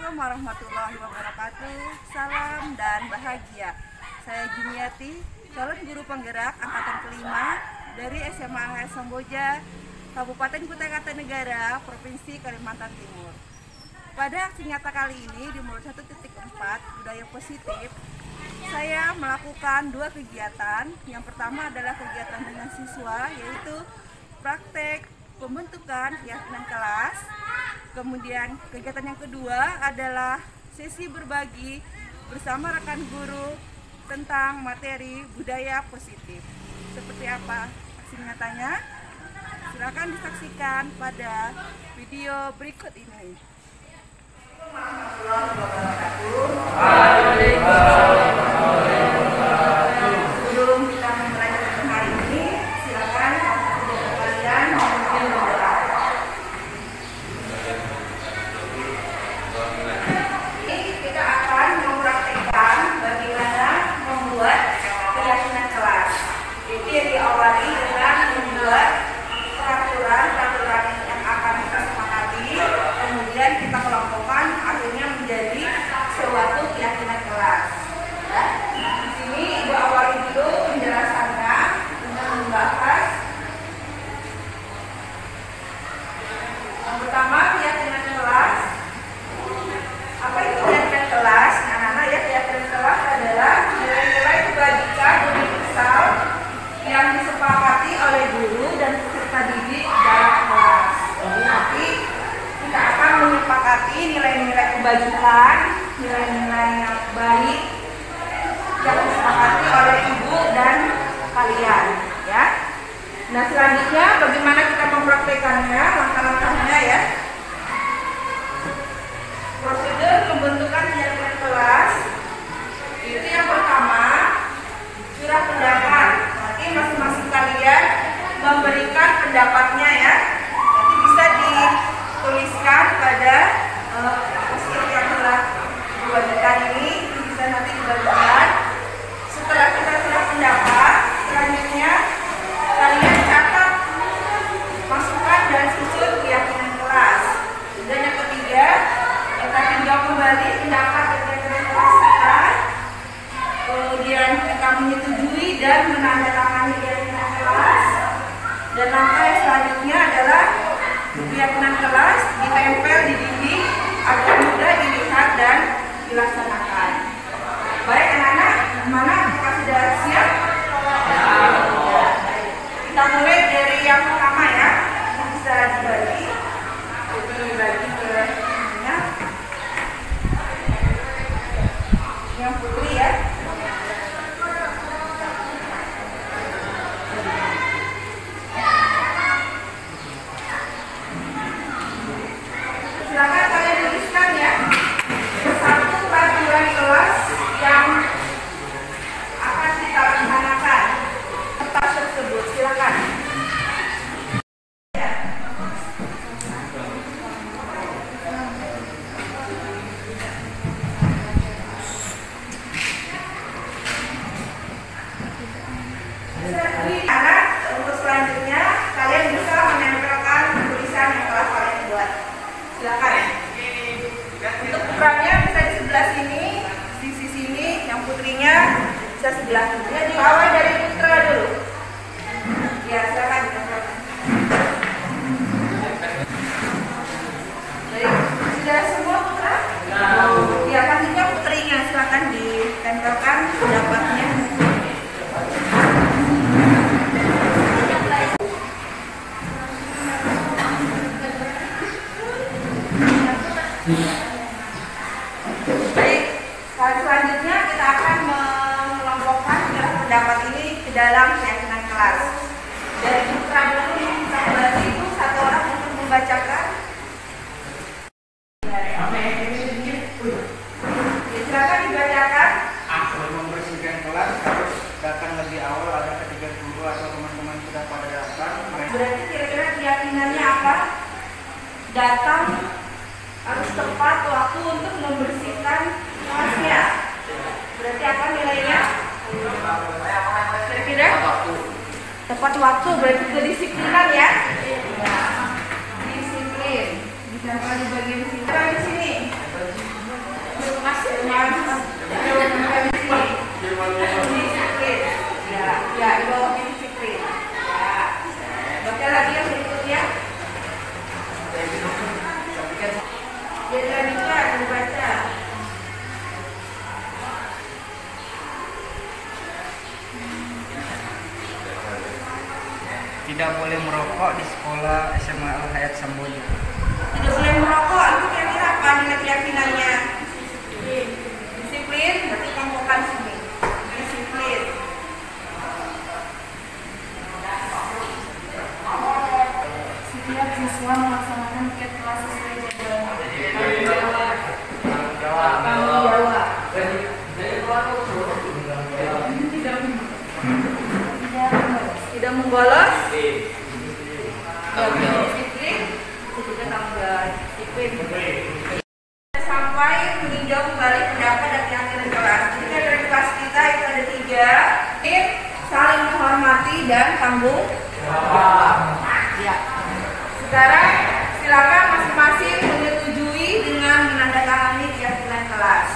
Assalamualaikum warahmatullahi wabarakatuh. Salam dan bahagia. Saya Jumiati, calon guru penggerak angkatan kelima dari SMA AHS Samboja, Kabupaten Kutai Kartanegara, Provinsi Kalimantan Timur. Pada aksi nyata kali ini di Modul 1.4 Budaya Positif, saya melakukan dua kegiatan. Yang pertama adalah kegiatan dengan siswa, yaitu praktek pembentukan keyakinan kelas. Kemudian kegiatan yang kedua adalah sesi berbagi bersama rekan guru tentang materi budaya positif. Seperti apa aksi nyatanya? Silakan disaksikan pada video berikut ini. Sebelum kita memulai hari ini, silakan kalian memimpin berdoa. Ini kita akan mempraktikkan bagaimana membuat keyakinan kelas. Jadi diawali dengan membuat peraturan yang akan kita sepakati, kemudian kita kelompokkan, akhirnya menjadi suatu keyakinan kelas. Ya. Di sini Ibu awali dulu penjelasannya dengan membahas yang pertama, keyakinan kelas. Apa itu keyakinan kelas? Anak-anak ya, keyakinan kelas adalah nilai-nilai kebajikan universal yang disepakati oleh guru dan peserta didik dalam kelas. Nanti kita akan menyepakati nilai-nilai kebajikan, nilai-nilai yang baik yang disepakati oleh ibu dan kalian, ya. Nah, selanjutnya bagaimana kita mempraktekannya, langkah-langkahnya ya. Prosedur pembentukan keyakinan kelas itu yang pertama, surat pendapat. Nanti masing-masing kalian memberikan pendapatnya ya. Nanti bisa dituliskan pada poster yang telah dibagikan ini, bisa nanti dibagikan. Setelah kita sudah pendapat, selanjutnya kalian catat masukan dan susun keyakinan kelas. Dan yang ketiga, kita tinjau kembali pendapat dan keyakinan kelas kita. Kemudian kita menyetujui dan menandatangani keyakinan kelas. Dan langkah yang selanjutnya adalah keyakinan kelas ditempel di dinding agar mudah dilihat dan dilaksanakan. Baik anak-anak, mana apakah sudah siap? Kita mulai dari yang pertama ya, bisa dibagi ke yang putri ya. Silakan kalian tuliskan ya satu peraturan kelas yang akan kita laksanakan kertas tersebut. Silakan. Anak, untuk selanjutnya kalian bisa menempelkan tulisan yang telah kalian buat. Silakan. Untuk putranya bisa di sebelah sini, di sisi sini, yang putrinya bisa sebelah sini. Diawali dari putra dulu. Ya, silakan ditempelkan. Jadi, sudah semua putra? Ya, kan juga putrinya. Silakan ditempelkan pendapatnya. Baik, selanjutnya kita akan mengelompokkan pendapat ini ke dalam keyakinan kelas. Dari putra dulu kita bagi itu satu orang untuk membacakan. Silakan dibacakan. Sebelum membersihkan kelas harus datang lebih awal agar ketika guru atau teman-teman sudah pada datang. Berarti kira-kira keyakinannya apa? Datang harus tepat waktu untuk membersihkan kelasnya. Berarti apa nilainya? Kira-kira? Tepat waktu, berarti kedisiplinan ya? Disiplin. Ditempel di bagian sini. Di sini. Dilanjutkan dibaca. Tidak boleh merokok di sekolah SMA Al Hayat Samboja. Tidak boleh merokok, itu kira-kira apa nilai keyakinannya? Disiplin, berarti kelompokkan sini. Disiplin. Setiap siswa melaksanakan tiap kelas sesuai jadwal. Tanggung jawab. Tidak mengbolos. Disiplin. Itu juga tanggung jawab. Disiplin. Sampai meninjau kembali pendapat dan keyakinan kelas. Jadi dari kelas kita itu ada 3. Saling menghormati dan tanggung jawab. Ya. Sekarang silakan masing-masing menyetujui dengan menandatangani keyakinan kelas.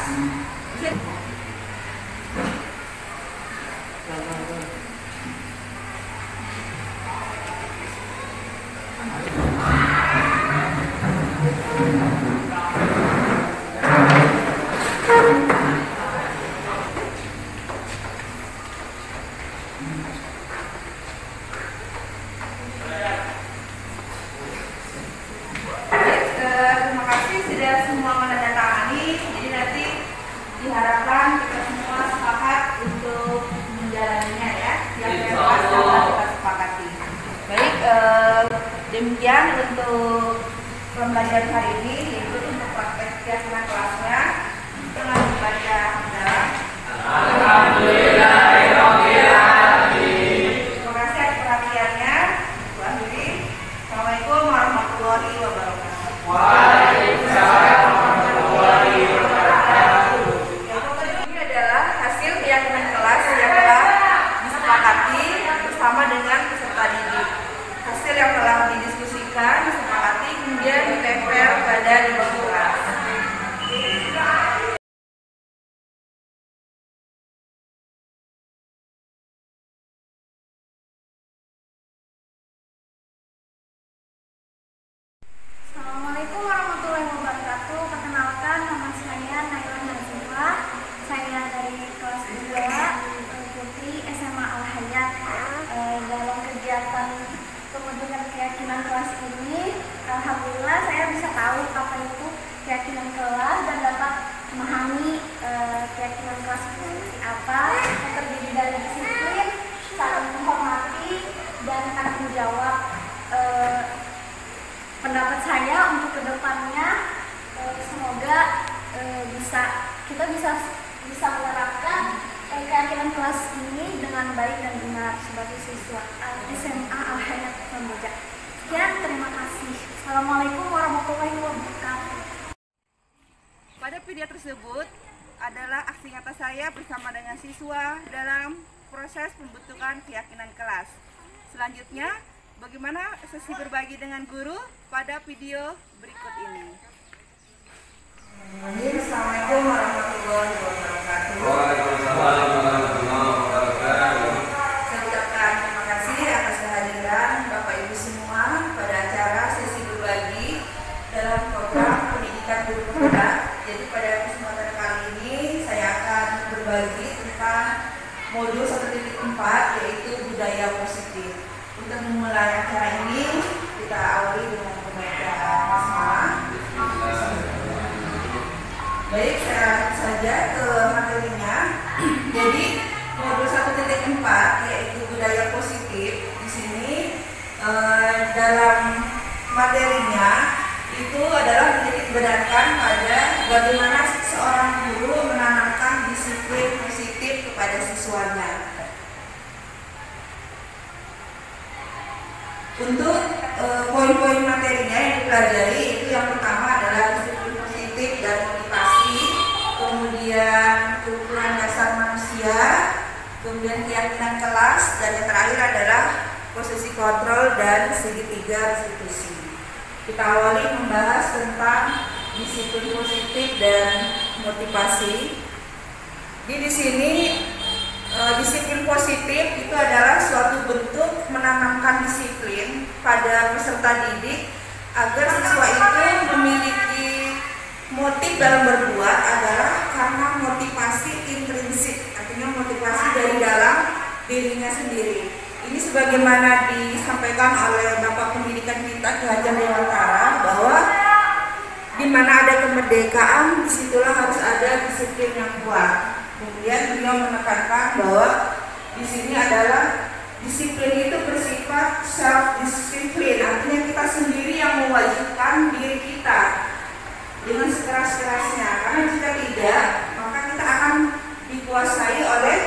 Terima kasih sudah semua menandatangani. Jadi nanti diharapkan kita semua sepakat untuk menjalaninya ya. Yang kelas dapat kita sepakati. Baik, demikian untuk pembelajaran hari ini, yaitu untuk praktek keyakinan kelasnya. Dengan membaca dalam terima kasih atas perhatiannya. Bu Andri. Assalamualaikum warahmatullahi wabarakatuh. Ini adalah hasil keyakinan kelas yang telah disepakati bersama dengan peserta didik. Hasil yang telah didiskusikan, disepakati, kemudian ditempel pada di bangku kelas. Assalamualaikum warahmatullahi wabarakatuh. Perkenalkan, nama saya Naila Nazima. Saya dari kelas 2 Putri SMA Al Hayat. Dalam kegiatan pembentukan keyakinan kelas ini, alhamdulillah saya bisa tahu apa itu keyakinan kelas dan dapat memahami keyakinan kelas itu seperti apa, yang terdiri dari disiplin, saling menghormati, dan tanggung jawab. Pendapat saya untuk kedepannya semoga kita bisa menerapkan keyakinan kelas ini dengan baik dan benar sebagai siswa SMA Al Hayat Samboja. Sekian, terima kasih. Assalamualaikum warahmatullahi wabarakatuh. Pada video tersebut adalah aksi nyata saya bersama dengan siswa dalam proses pembentukan keyakinan kelas. Selanjutnya, bagaimana sesi berbagi dengan guru pada video berikut ini. Assalamualaikum warahmatullahi wabarakatuh. Saya ucapkan terima kasih atas kehadiran Bapak Ibu semua pada acara sesi berbagi dalam program pendidikan guru penggerak. Jadi pada kesempatan kali ini saya akan berbagi tentang modul 1.4, yaitu budaya positif. Untuk memulai acara ini, kita awali dengan pembacaan basmalah. Baik, saya langsung saja ke materinya. Jadi, modul 1.4 yaitu budaya positif. Di sini dalam materinya itu adalah menitikberatkan pada bagaimana seorang guru menanamkan disiplin positif kepada siswanya. Untuk poin-poin materinya yang dipelajari itu yang pertama adalah disiplin positif dan motivasi, kemudian keukuran dasar manusia, kemudian keyakinan kelas, dan yang terakhir adalah posisi kontrol dan segitiga restitusi. Kita awali membahas tentang disiplin positif dan motivasi. Di sini disiplin positif itu adalah suatu bentuk menanamkan disiplin pada peserta didik agar siswa itu memiliki motif dalam berbuat adalah karena motivasi intrinsik, artinya motivasi dari dalam dirinya sendiri. Ini sebagaimana disampaikan oleh Bapak Pendidikan kita Ki Hajar Dewantara, bahwa di mana ada kemerdekaan, disitulah harus ada disiplin yang kuat. Kemudian beliau menekankan bahwa di sini adalah disiplin itu bersifat self disiplin, artinya kita sendiri yang mewajibkan diri kita dengan sekeras-kerasnya. Karena jika tidak, maka kita akan dikuasai oleh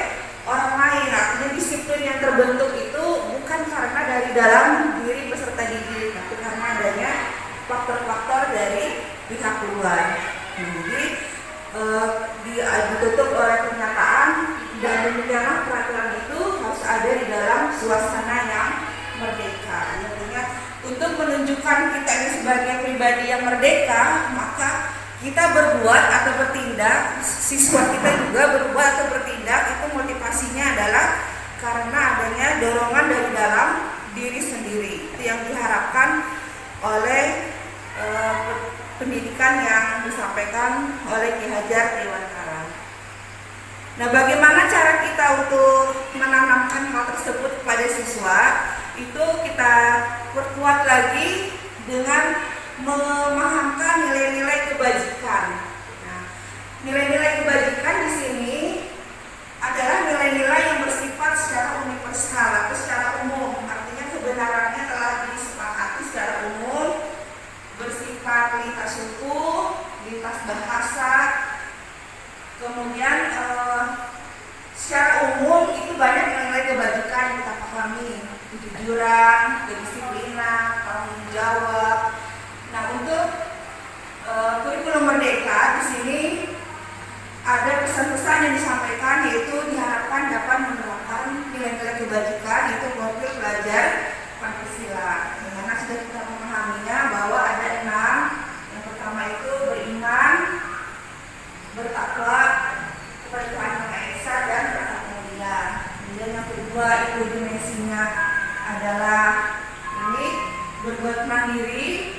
orang lain. Artinya disiplin yang terbentuk itu bukan karena dari dalam diri peserta didik, tapi karena adanya faktor-faktor dari pihak luar. Jadi ditutup oleh pernyataan, dan demikianlah peraturan itu harus ada di dalam suasana yang merdeka. Artinya untuk menunjukkan kita ini sebagai pribadi yang merdeka, maka kita berbuat atau bertindak, siswa kita juga berbuat atau bertindak, itu motivasinya adalah karena adanya dorongan dari dalam diri sendiri. Itu yang diharapkan oleh pendidikan yang disampaikan oleh Ki Hajar Dewantara. Nah, bagaimana cara kita untuk menanamkan hal tersebut kepada siswa? Itu kita perkuat lagi dengan memahamkan nilai-nilai kebajikan. Nah, nilai-nilai kebajikan di sini adalah nilai-nilai yang bersifat secara universal atau secara umum. Artinya kebenarannya telah disepakati secara umum, bersifat lintas suku, lintas bahasa. Kemudian secara umum itu banyak nilai-nilai kebajikan yang kita pahami, kejujuran, kedisiplinan, tanggung jawab. Nah, untuk kurikulum merdeka di sini ada pesan-pesan yang disampaikan, yaitu diharapkan dapat menerapkan nilai-nilai kebajikan, yaitu profil pelajar Pancasila. Dimana sudah kita memahaminya bahwa ada 6. Yang pertama itu beriman, bertakwa kepada Tuhan Yang Maha Esa, dan bertakwa mulia. Kemudian yang kedua itu dimensinya adalah ini berbuat mandiri,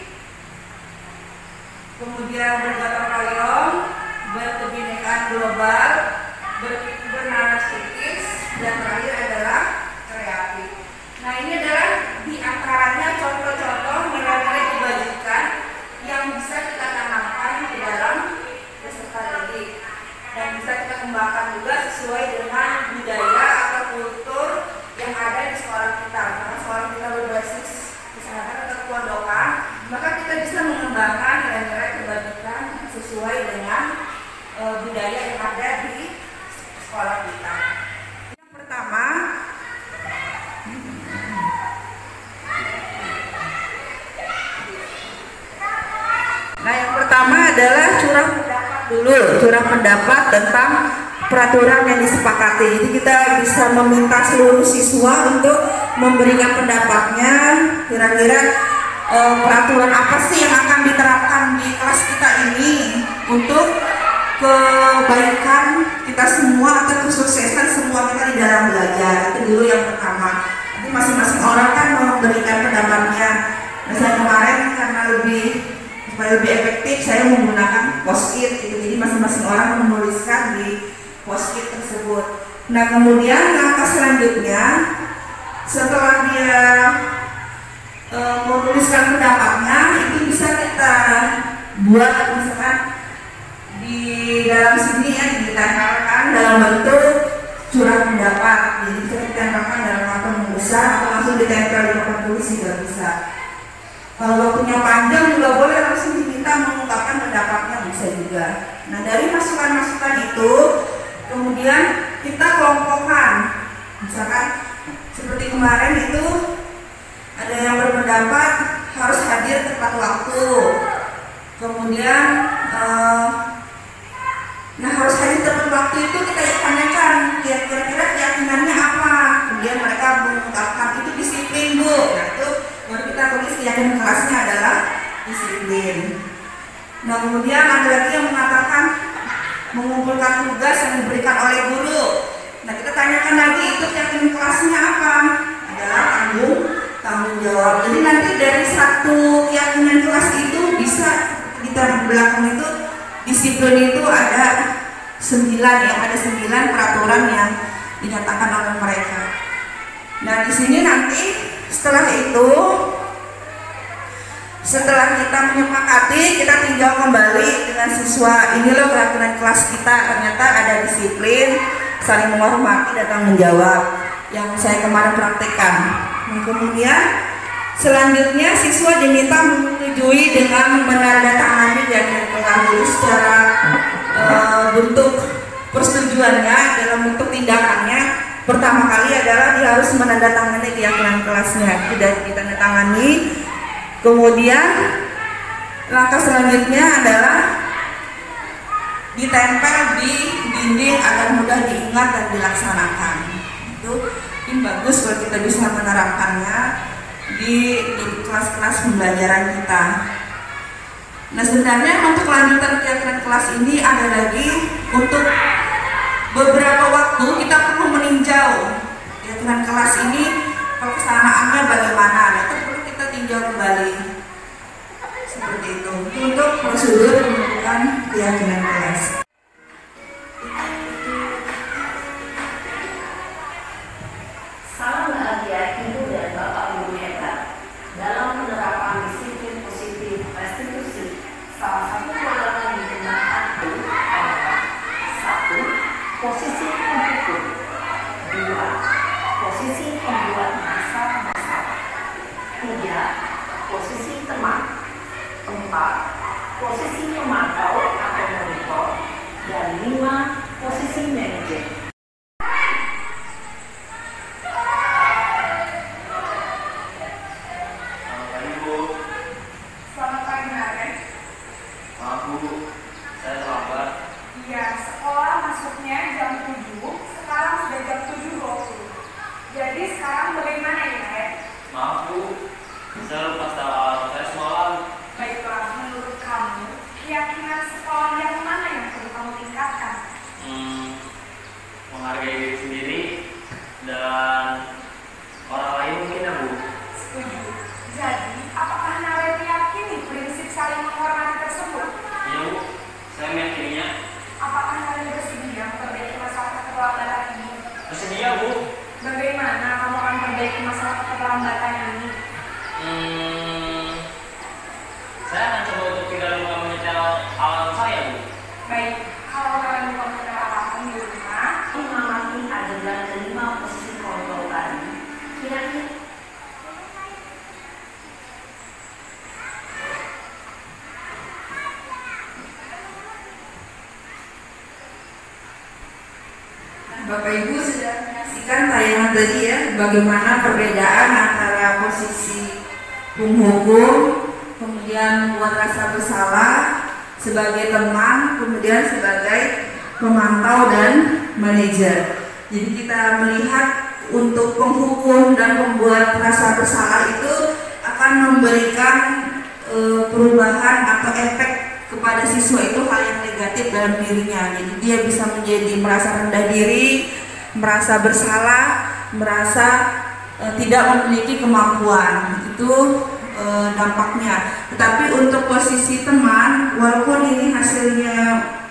kemudian bergotong royong, berkebinekaan global, bernaras kritis, dan terakhir adalah kreatif. Nah, ini adalah diantaranya contoh-contoh nilai-nilai kebajikan yang bisa kita tanamkan di dalam peserta didik dan bisa kita kembangkan juga sesuai dengan budaya atau kultur yang ada di sekolah kita. Karena sekolah kita berbasis kesehatan atau kepondokan, maka kita bisa mengembangkan nilai-nilai kebajikan sesuai dengan budaya yang ada di sekolah kita. Yang pertama, adalah curah pendapat dulu, curah pendapat tentang peraturan yang disepakati. Jadi kita bisa meminta seluruh siswa untuk memberikan pendapatnya, kira-kira peraturan apa sih yang akan diterapkan di kelas kita ini untuk kebaikan kita semua atau kesuksesan semua kita di dalam belajar. Itu dulu yang pertama. Jadi masing-masing orang kan memberikan pendapatnya. Nah, saya kemarin karena supaya lebih efektif, saya menggunakan post-it. Jadi masing-masing orang menuliskan di post-it tersebut. Nah, kemudian langkah selanjutnya setelah dia menuliskan pendapatnya, itu bisa kita buat misalkan di dalam sini ya, ditempelkan dalam bentuk curah pendapat. Jadi bisa ditempelkan dalam karton besar atau langsung ditempel di papan tulis juga bisa. Kalau waktunya panjang juga boleh langsung diminta mengungkapkan pendapatnya, bisa juga. Nah, dari masukan-masukan itu kemudian kita kelompokkan. Misalkan seperti kemarin itu ada yang berpendapat harus hadir tepat waktu. Kemudian harus hadir tepat waktu itu kita tanyakan kira-kira keyakinannya apa. Kemudian mereka mengungkapkan itu disiplin, Bu. Nah, itu baru kita tulis keyakinan kelasnya adalah disiplin. Nah, kemudian ada lagi yang mengatakan mengumpulkan tugas yang diberikan oleh guru. Nah, kita tanyakan lagi itu keyakinan kelasnya apa. Adalah tanggung tanggung jawab. Jadi nanti dari satu keyakinan kelas itu bisa kita belakang itu disiplin itu ada 9 ya, ada 9 peraturan yang dinyatakan oleh mereka. Nah di sini nanti setelah kita menyepakati, kita tinjau kembali dengan siswa, ini loh peraturan kelas kita, ternyata ada disiplin, saling menghormati dan tanggung jawab yang saya kemarin praktekkan. Nah, kemudian selanjutnya siswa diminta menyetujui dengan menandatangani keyakinan kelas. Jadi secara bentuk persetujuannya dalam bentuk tindakannya pertama kali adalah dia harus menandatangani keyakinan kelasnya, tidak ditandatangani. Kemudian langkah selanjutnya adalah ditempel di dinding agar mudah diingat dan dilaksanakan. Itu ini bagus kalau kita bisa menerapkannya di kelas-kelas pembelajaran kita. Nah sebenarnya untuk lanjutan keyakinan kelas ini ada lagi, untuk beberapa waktu kita perlu meninjau keyakinan kelas ini pelaksanaannya bagaimana. Nah, itu perlu kita tinjau kembali seperti itu untuk prosedur pembentukan keyakinan kelas. Salam bahagia Ibu dan Bapak Guru hebat. Dalam penerapan disiplin positif restitusi, salah satu program yang digunakan adalah 1. Posisi penghukum, 2. Posisi pembuat masalah, 3. Posisi teman, 4. Posisi pemantau atau monitor, dan 5. Posisi manajer. Menghargai diri sendiri dan orang lain mungkin ya Bu. Setuju. Jadi, apakah Nare meyakini prinsip saling menghormati tersebut? Iya Bu, saya meyakininya. Apakah Nare bersedia memperbaiki masalah keterlambatan ini? Bersedia Bu. Bagaimana kamu akan memperbaiki masalah keterlambatan ini? Saya akan coba untuk tidak lupa menyetel alarm saya Bu. Baik, kalau kalian bukan mengenal apapun di rumah, Mengamati adegan kelima posisi kontrol tadi, kira-kira Bapak Ibu sudah menyaksikan tayangan tadi ya, bagaimana perbedaan antara posisi penghukum, kemudian membuat rasa bersalah sebagai teman, kemudian sebagai pemantau dan manajer. Jadi kita melihat untuk penghukum dan membuat rasa bersalah itu akan memberikan perubahan atau efek kepada siswa itu hal yang negatif dalam dirinya. Jadi dia bisa menjadi merasa rendah diri, merasa bersalah, merasa tidak memiliki kemampuan. Itu dampaknya. Tetapi untuk posisi teman, walaupun ini hasilnya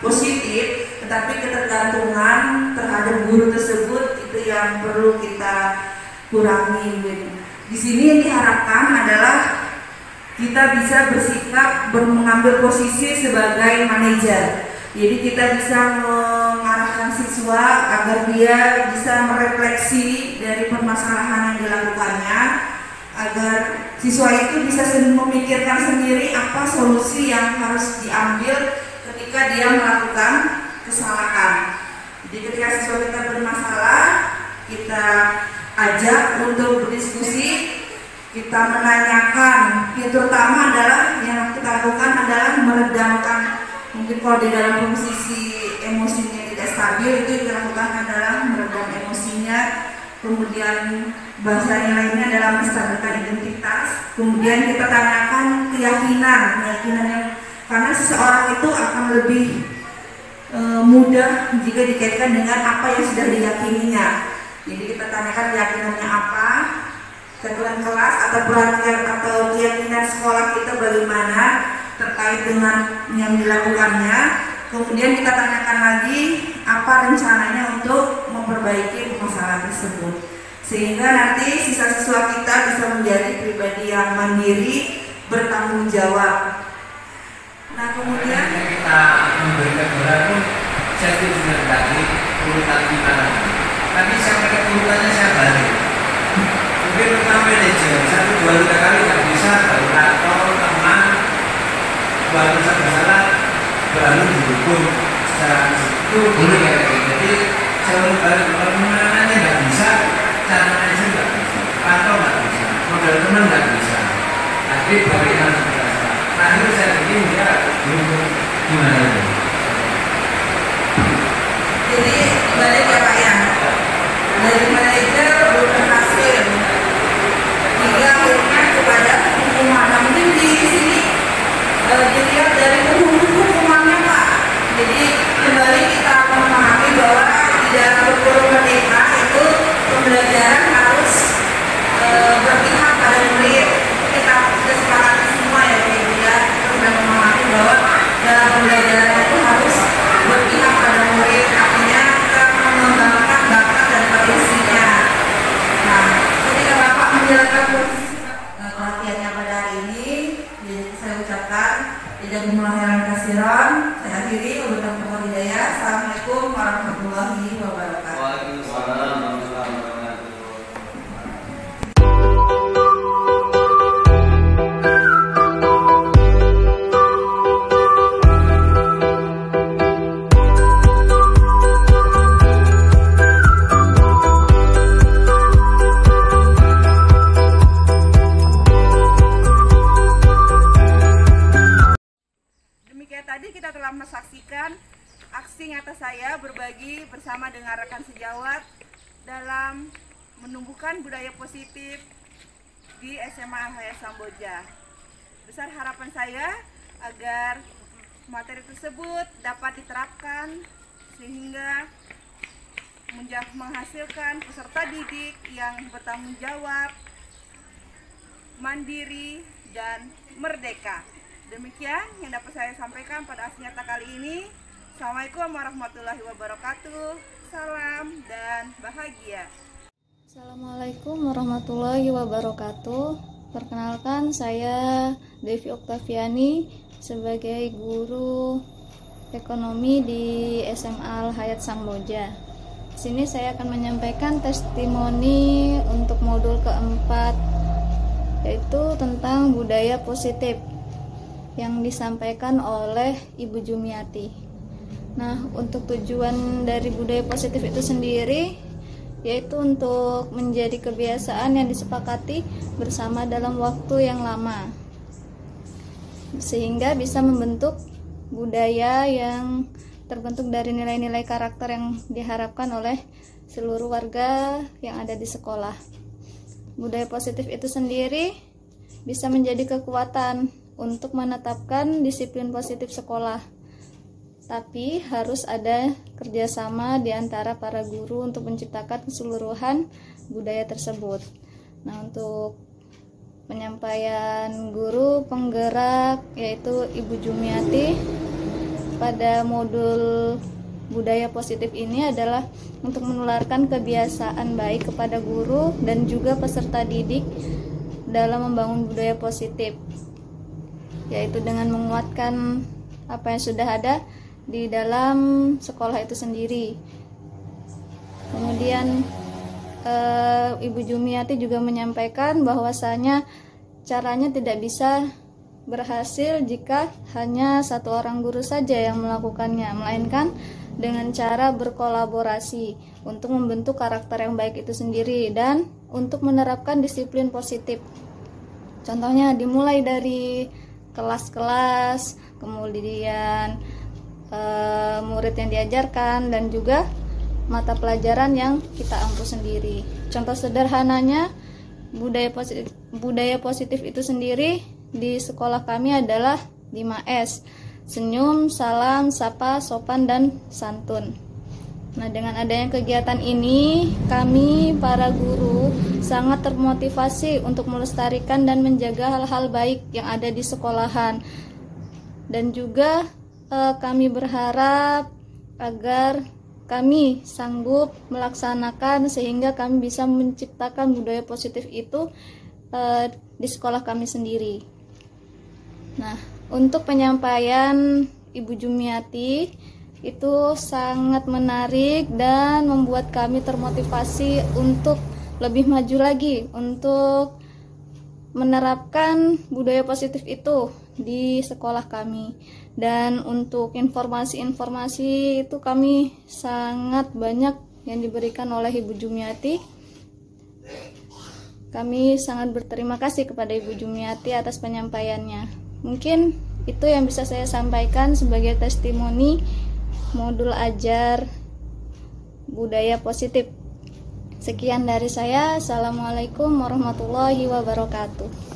positif, tetapi ketergantungan terhadap guru tersebut itu yang perlu kita kurangi. Di sini yang diharapkan adalah kita bisa bersikap mengambil posisi sebagai manajer. Jadi kita bisa mengarahkan siswa agar dia bisa merefleksi dari permasalahan yang dilakukannya, agar siswa itu bisa memikirkan sendiri apa solusi yang harus diambil ketika dia melakukan kesalahan. Jadi ketika siswa kita bermasalah, kita ajak untuk berdiskusi, kita menanyakan. Yang terutama adalah yang kita lakukan adalah meredamkan, mungkin kalau di dalam posisi emosinya tidak stabil, itu yang kita lakukan adalah meredam emosinya. Kemudian bahasa yang lainnya adalah menstabilkan identitas. Kemudian kita tanyakan keyakinan yang karena seseorang itu akan lebih mudah jika dikaitkan dengan apa yang sudah diyakininya. Jadi kita tanyakan keyakinannya apa, peraturan kelas atau perhatian atau keyakinan sekolah kita bagaimana terkait dengan yang dilakukannya. Kemudian kita tanyakan lagi apa rencananya untuk memperbaiki masalah tersebut, sehingga nanti siswa-siswa kita bisa menjadi pribadi yang mandiri, bertanggung jawab. Nah, kemudian kita memberikan bola pun saya setuju dengan tadi urutan gimana, tapi sampai ke urutannya saya balik. Mungkin pertama manajer 1-2 kali nggak bisa, baru kantor teman baru salah baru dihukum secara itu boleh ya. Jadi saya balik permainannya nggak bisa, cara manajer nggak bisa, kantor nggak bisa, modal teman nggak bisa, tapi bagaimana bisa. Nah itu saya bikin dia gimana itu? jadi balik ya Pak ya, dari manajer belum berhasil hingga akhirnya kepada hukuman. Nah, mungkin di sini dilihat dari hukumannya Pak. Jadi kembali kita memahami bahwa di dalam kurikulum merdeka itu pembelajaran harus berpihak pada murid. Kita sudah sepakati semua ya Pak Ibu ya, kita sudah memahami bahwa dalam pembelajaran itu harus berpihak pada murid, artinya kita mengembangkan bakat dan potensinya. Nah, ketika Bapak menjelaskan perhatiannya pada hari ini, saya ucapkan jazakumullah khairan katsiran. Saya akhiri, wabillahi hidayah. Assalamualaikum warahmatullahi wabarakatuh. Waalaikumsalam warahmatullahi wabarakatuh. Demikian tadi kita telah menyaksikan aksi nyata saya berbagi bersama dengan rekan sejawat dalam menumbuhkan budaya positif di SMA Al-Hayat Samboja. Besar harapan saya agar materi tersebut dapat diterapkan sehingga menghasilkan peserta didik yang bertanggung jawab, mandiri, dan merdeka. Demikian yang dapat saya sampaikan pada aksi nyata kali ini. Assalamualaikum warahmatullahi wabarakatuh. Salam dan bahagia. Assalamualaikum warahmatullahi wabarakatuh. Perkenalkan, saya Devi Oktaviani sebagai guru ekonomi di SMA Al-Hayat Samboja. Di sini saya akan menyampaikan testimoni untuk modul keempat, yaitu tentang budaya positif yang disampaikan oleh Ibu Jumiati. Nah, untuk tujuan dari budaya positif itu sendiri yaitu untuk menjadi kebiasaan yang disepakati bersama dalam waktu yang lama, sehingga bisa membentuk budaya yang terbentuk dari nilai-nilai karakter yang diharapkan oleh seluruh warga yang ada di sekolah. Budaya positif itu sendiri bisa menjadi kekuatan untuk menetapkan disiplin positif sekolah, tapi harus ada kerjasama di antara para guru untuk menciptakan keseluruhan budaya tersebut. Nah, untuk penyampaian guru penggerak yaitu Ibu Jumiati pada modul budaya positif ini adalah untuk menularkan kebiasaan baik kepada guru dan juga peserta didik dalam membangun budaya positif, yaitu dengan menguatkan apa yang sudah ada di dalam sekolah itu sendiri. Kemudian Ibu Jumiati juga menyampaikan bahwasanya caranya tidak bisa berhasil jika hanya satu orang guru saja yang melakukannya, melainkan dengan cara berkolaborasi untuk membentuk karakter yang baik itu sendiri dan untuk menerapkan disiplin positif. Contohnya dimulai dari kelas-kelas, kemudian murid yang diajarkan, dan juga mata pelajaran yang kita ampu sendiri. Contoh sederhananya budaya positif itu sendiri di sekolah kami adalah 5S: senyum, salam, sapa, sopan, dan santun. Nah, dengan adanya kegiatan ini, kami para guru sangat termotivasi untuk melestarikan dan menjaga hal-hal baik yang ada di sekolahan. Dan juga kami berharap agar kami sanggup melaksanakan sehingga kami bisa menciptakan budaya positif itu di sekolah kami sendiri. Nah, untuk penyampaian Ibu Jumiati itu sangat menarik dan membuat kami termotivasi untuk lebih maju lagi untuk menerapkan budaya positif itu di sekolah kami. Dan untuk informasi-informasi itu kami sangat banyak yang diberikan oleh Ibu Jumiati. Kami sangat berterima kasih kepada Ibu Jumiati atas penyampaiannya. Mungkin itu yang bisa saya sampaikan sebagai testimoni modul ajar budaya positif. Sekian dari saya. Assalamualaikum warahmatullahi wabarakatuh.